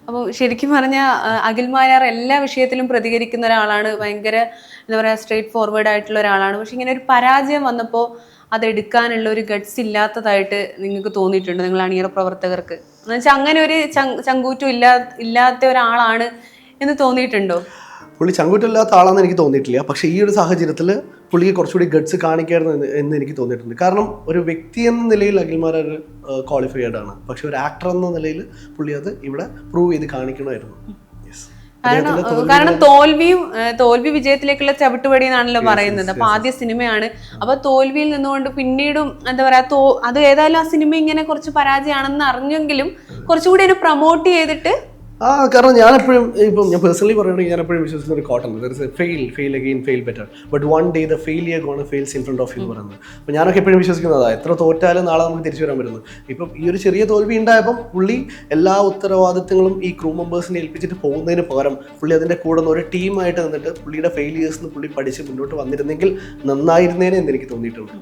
അപ്പോൾ ശരിക്കും പറഞ്ഞാൽ അഖിൽ മാരാർ എല്ലാ വിഷയത്തിലും പ്രതികരിക്കുന്ന ഒരാളാണ്, ഭയങ്കര എന്താ പറയുക സ്ട്രേറ്റ് ഫോർവേഡ് ആയിട്ടുള്ള ഒരാളാണ്. പക്ഷെ ഇങ്ങനെ ഒരു പരാജയം വന്നപ്പോൾ അതെടുക്കാനുള്ള ഒരു ഗട്ട്സ് ഇല്ലാത്തതായിട്ട് നിങ്ങൾക്ക് തോന്നിയിട്ടുണ്ട് നിങ്ങൾ അണിയറ പ്രവർത്തകർക്ക്? എന്ന് വെച്ചാൽ അങ്ങനെ ഒരു ചങ്കൂറ്റം ഇല്ലാത്ത ഒരാളാണ് എന്ന് തോന്നിയിട്ടുണ്ടോ? പുള്ളി ചങ്കൂറ്റമില്ലാത്ത ആളാണെന്ന് എനിക്ക് തോന്നിയിട്ടില്ല. പക്ഷേ ഈ ഒരു സാഹചര്യത്തിൽ പുള്ളിക്ക് കുറച്ചുകൂടി ഗട്ട്സ് കാണിക്കായിരുന്നു എന്ന് എനിക്ക് തോന്നിയിട്ടുണ്ട്. കാരണം ഒരു വ്യക്തി എന്ന നിലയിൽ അഖിൽ മാരാർ ക്വാളിഫൈഡ് ആണ്, പക്ഷെ ഒരു ആക്ടർ എന്ന നിലയിൽ പുള്ളി അത് ഇവിടെ പ്രൂവ് ചെയ്ത് കാണിക്കണമായിരുന്നു. കാരണം തോൽവി വിജയത്തിലേക്കുള്ള ചവിട്ടുപടി എന്നാണല്ലോ പറയുന്നത്. അപ്പൊ ആദ്യ സിനിമയാണ്, അപ്പൊ തോൽവിയിൽ നിന്നുകൊണ്ട് പിന്നീടും എന്താ പറയാ അത് ഏതായാലും ആ സിനിമ ഇങ്ങനെ കുറച്ച് പരാജയമാണെന്ന് അറിഞ്ഞെങ്കിലും കുറച്ചുകൂടി ഒരു പ്രൊമോട്ട് ചെയ്തിട്ട് കാരണം ഞാൻ എപ്പോഴും ഇപ്പം ഞാൻ പേഴ്സണലി പറയുകയാണെങ്കിൽ ഞാൻ എപ്പോഴും വിശ്വസിക്കുന്ന ഒരു കോട്ടുണ്ട്, fail again fail better but one day the failure gonna fails in front of you എന്ന് പറയുന്നത്. അപ്പോൾ ഞാനൊക്കെ എപ്പോഴും വിശ്വസിക്കുന്നതാണ്, എത്ര തോറ്റാലും നാളെ നമുക്ക് തിരിച്ചു വരാൻ പറ്റുന്നത്. ഇപ്പം ഈ ഒരു ചെറിയ തോൽവി ഉണ്ടായപ്പം പുള്ളി എല്ലാ ഉത്തരവാദിത്തങ്ങളും ഈ ക്രൂ മെമ്പേഴ്സിനെ ഏൽപ്പിച്ചിട്ട് പോകുന്നതിന് പകരം പുള്ളി അതിൻ്റെ കൂടെ ഒരു ടീമായിട്ട് നിന്നിട്ട് പുള്ളിയുടെ ഫെയിലിയേഴ്സ് പുള്ളി പഠിച്ച് മുന്നോട്ട് വന്നിരുന്നെങ്കിൽ നന്നായിരുന്നേനെ എന്ന് എനിക്ക് തോന്നിയിട്ടുണ്ട്.